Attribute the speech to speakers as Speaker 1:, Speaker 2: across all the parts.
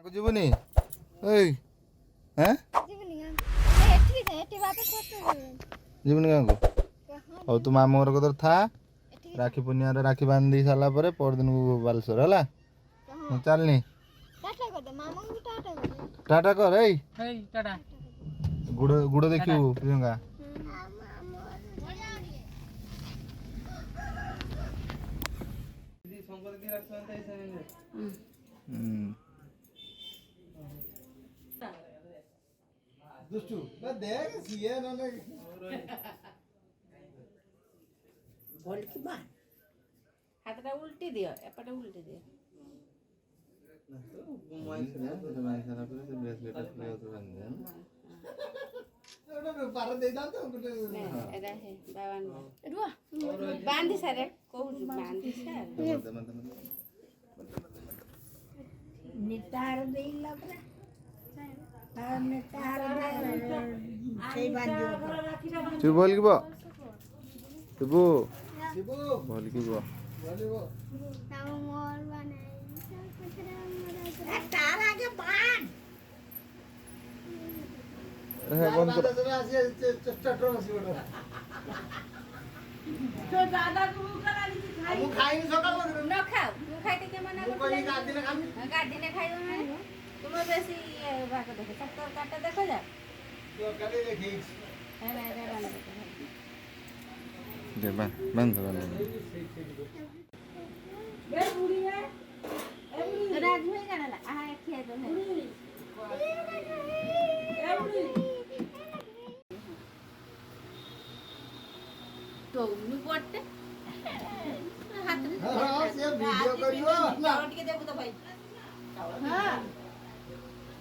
Speaker 1: ଗାଁକୁ ଯିବୁନି ଏଇ ଯିବୁନି ଗାଁକୁ ହଉ ତୁ ମାମୁଁ ଘର କତିରେ ଥା ରାକ୍ଷୀ ପୂର୍ଣ୍ଣିମାରେ ରାକ୍ଷୀ ବାନ୍ଧି ସାରିଲା ପରେ ପରଦିନକୁ ବାଲେଶ୍ୱର ହେଲା ମୁଁ ଚାଲିନି ଟାଟା କର ଏଇ ଗୁଡ଼ ଦେଖିବୁ ପ୍ରିୟଙ୍କା दुष्टू देख सीए नने
Speaker 2: बोल की बात हाथटा उल्टी दियो एपटे उल्टी दियो
Speaker 1: ना तो घुमाई से सारा पूरे से ब्रेसलेट खुले तो बन गया ना पार दे दा तो
Speaker 2: एदा है बावन रुआ बांधी सारे कहू बांधी सारे निटार देइला परा
Speaker 1: तू बोल की बो तू बोल की बो
Speaker 2: तार आगे बांध
Speaker 1: है कौन कर
Speaker 3: चट्टर मसी बड़ा
Speaker 2: तो दादा को करा ली खाई
Speaker 3: हम खाई नहीं सका
Speaker 2: न खाओ तू खाइते के मना कर
Speaker 3: कोई गादी ने खाई
Speaker 2: गाड़ी ने खाइबो माने तुम बेसी भाग देखे टक्कर काटा देखो जा
Speaker 3: तो कले देखी
Speaker 2: है ना रे बांध
Speaker 1: दे बंद
Speaker 2: बे बुढ़ी है ए बुढ़ी राज में जाना ला आ खिया दो है ए बुढ़ी तो नु पड़ते हाथ में
Speaker 3: हां से वीडियो करियो ना
Speaker 2: के देबो तो भाई हां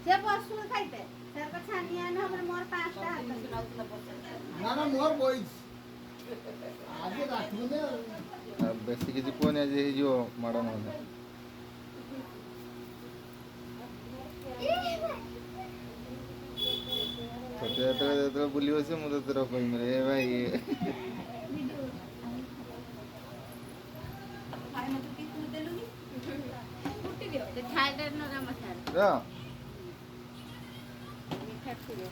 Speaker 2: से पशु खाइते सर का छानिया न हमर मोर पांचटा हाथ सुनाउतला पड़ते
Speaker 3: ना ना मोर बॉयज आगे राखू ने
Speaker 1: अब बेसी किसी कोने जे जो माडा न तो बुलियो से मुझे तेरा कोई मेरे भाई
Speaker 2: खाए में तो कितु देलुनी फुटी दियो ते खाइदे न रा मसाला
Speaker 1: रा
Speaker 2: मीठा खियो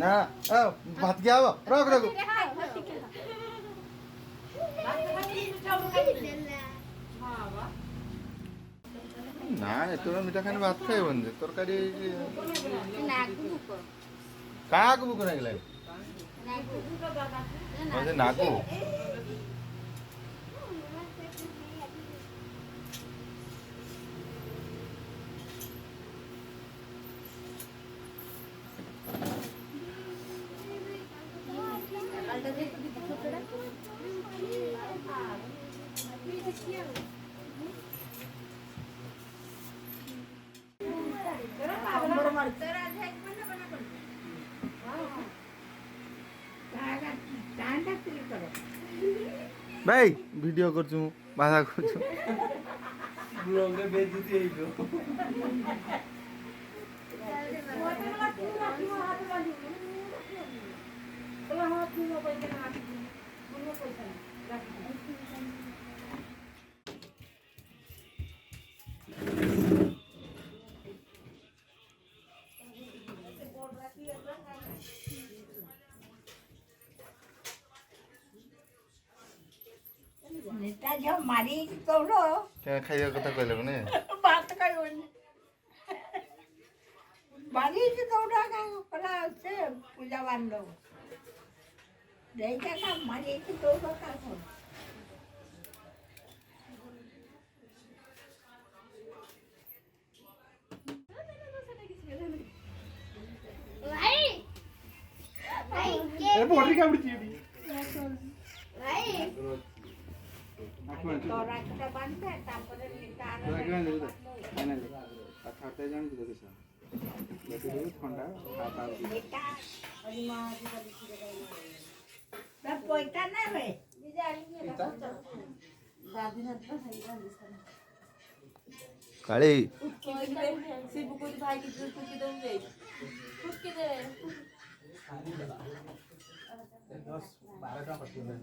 Speaker 1: ना ओ भात क्या हो रख रख ना एतो मीठा खाने भात खाइ बंदे तरकारी
Speaker 2: नागु को
Speaker 1: काग बुक नहीं लाग
Speaker 2: नागु को दादा
Speaker 1: म्हणजे नागू भाई वीडियो कर छु बाधा कर छु
Speaker 3: ब्लॉग में बेइज्जती है जो
Speaker 2: नेता जो मारी तोड़ो
Speaker 1: क्या खाइया कथा कहले ने
Speaker 2: बात करो मारी तोड़ा का परा से पूजा बांधो देखा का मारी तोड़ो का
Speaker 3: ए बॉडी का उड़ी थी
Speaker 2: तो राखता बांधते तापर निटार
Speaker 3: खाते जान दे किसा लेके ठंडा खाता
Speaker 2: बेटा और मां जी का बिछी सब पोइता ना रे दादी हाथ में सही गाली सारा
Speaker 1: काली
Speaker 2: सिर्फ कोई भाई की जरूरत की दम दे खुद के दे
Speaker 3: 10-12 का पट्टी में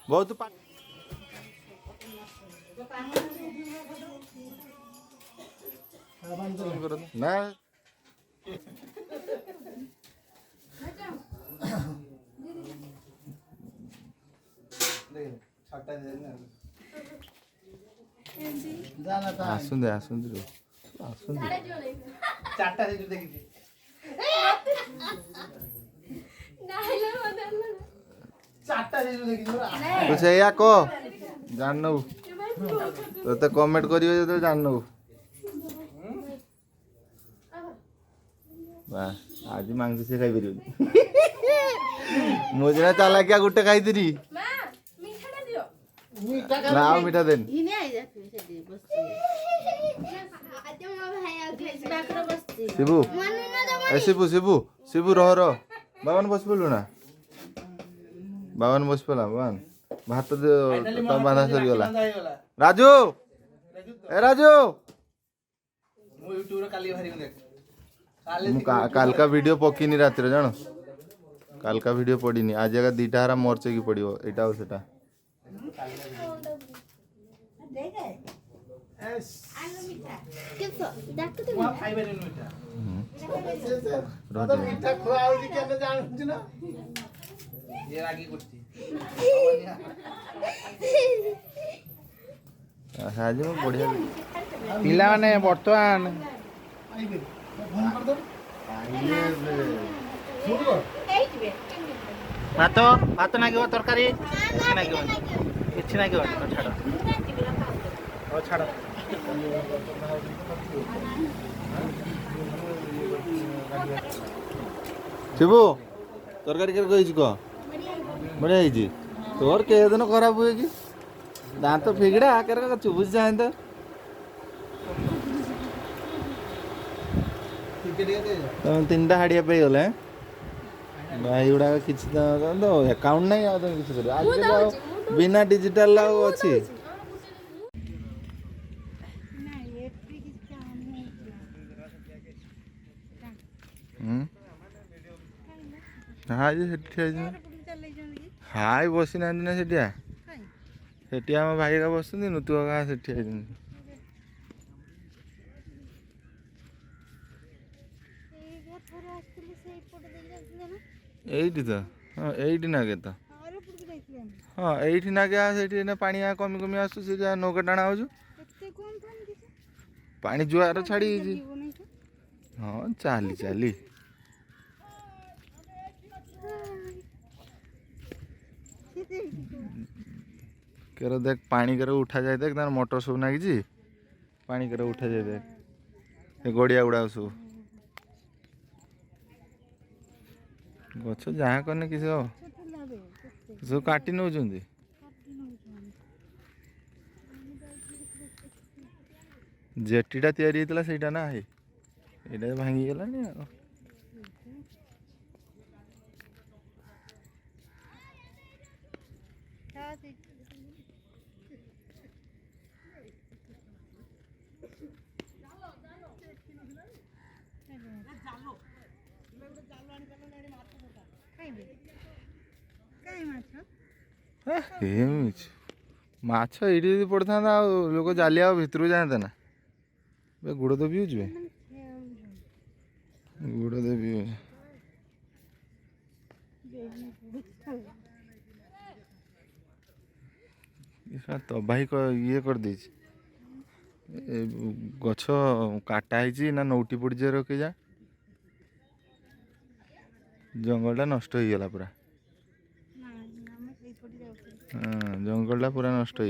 Speaker 1: बहुत ना आसुंदे आसुंदे आसुंदे
Speaker 3: चारटा से देखी चारटा से देखी
Speaker 1: कुछ या को जान नौ तो कमेंट करियो तो जान नौ बस आज मांग से खाई परियो मुझे चला क्या गुट्टे खाई तेरी ना आओ मीठा देन
Speaker 2: हिने आई जाते सेदी बसती आज मो भाई आ ग्लास बाकरो बसती
Speaker 1: शिबू ए शिबू शिबू शिबू रह बावन बस पड़लु ना बावन बस पड़ा बावन भात तो बांधा सरी गला राजू ए राजू
Speaker 3: मु यूट्यूब रे काली भारी देख
Speaker 1: काल का वीडियो पकिनी रात रे जानो काल का वीडियो पड़ीनी आज जगह दीटा हारा मोर्चे की पड़ियो एटा हो सेटा
Speaker 2: किसो डाक तो
Speaker 3: वहां फाइबर मीठा
Speaker 1: रह
Speaker 3: मीठा खुआउ जी केने जानछु ना ये रागी कुर्ती
Speaker 1: आज में बढ़िया
Speaker 3: पिला माने वर्तमान भात भात नागिବ ତରକାରୀ କିଛି ନାଗିବନି କିଛି ନାଗିବନି ଛାଡ଼ ହଉ ଛାଡ଼
Speaker 1: शिबू तरकारी के कही कह बढ़िया है तोर के दिन खराब हुए कि दांत फिगड़ा कर चुबुच जाए तो तुम तीन टा हाड़िया पे गले भाई गुड़ा किसी तो अकाउंट नहीं आ तुम किसी कर आज बिना डिजिटल अच्छी हाँ जी हाई बसी ना ना सेठिया सेठिया आम भाई का बस नुतु का सेठी एटी तो हाँ एटी नागे तो हाँ एटी नागे से पानी कमी कमी आसु से नौका टाणा हो पानी जुआर छाड़ी हाँ चाली चाली केरो देख पानी केरो उठा जाए देख तार मोटर सब नागी पानी केरो उठा जाए देख गड़िया गुड़ा सब गछ जहाँ करने किसी सब काटी नौ जेटीटा तैयारी होता सहीटा ना है ये भांगी गलानी माछ ये पड़ता लोक जालिया भितर जाते ना गुड़ तो पिऊच गुड़ तो पिऊच तबाही ये कर दे गछ काटा है ना नौटी पड़ जाए रखे जा जंगलटा नष्ट हो गला पूरा हाँ जंगलटा पूरा नष्ट हो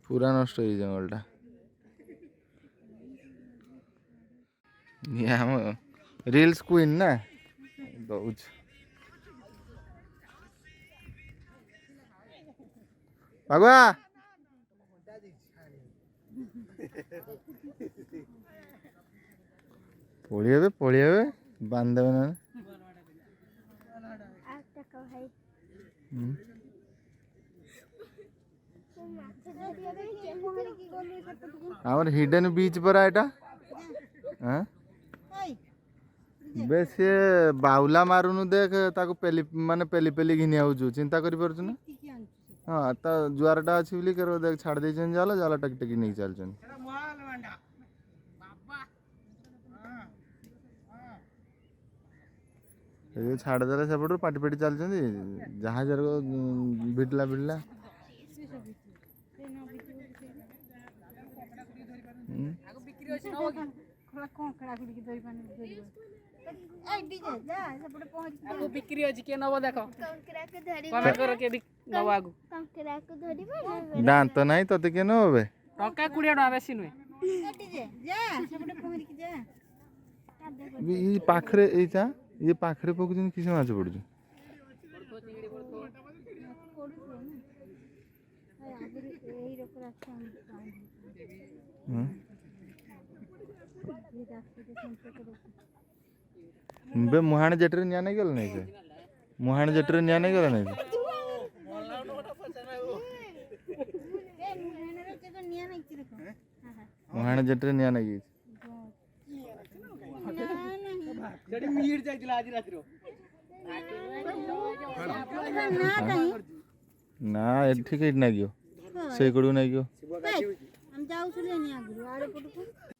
Speaker 1: पूरा नष्ट हो जंगलटा ये हम रील्स क्वीन ना दौच भगवा पड़िया बांध देवे ना हमार हिडन बीच पर एटा हाँ बे सी बाउला मारुनु देख ताको पेली माने पेली पेली घिनी आउछु चिंता करि परछु ना हां त जुआरटा अछि बोली करो देख छाड़ देछन जाला जाला टक टकी नहीं चलछन ये छाड़ देला सेपटू पाटी पाटी चलछन जहां जर बिटला बिटला
Speaker 4: बिक्री अछि के नबो देखो कमेंट करो के नबो आगु
Speaker 1: दांत नहीं तते के न होबे
Speaker 4: टका 20 टका बेसी नुए
Speaker 1: ई पाखरे एटा ये पाखरे पकुजन किसे माछ पडुछ बे मुहाण जेटरे न्या नहीं गेल नहीं से मुहाण जेटरे न्या नहीं गेल नहीं मुहाण जेटरे न्या नहीं
Speaker 4: जड़ी मीर जाइतिला आज रात रो
Speaker 1: ना ठीक है ना गयो से कड़ू नहीं गयो
Speaker 2: हम जाऊ सुले नि आगु आड़े पटको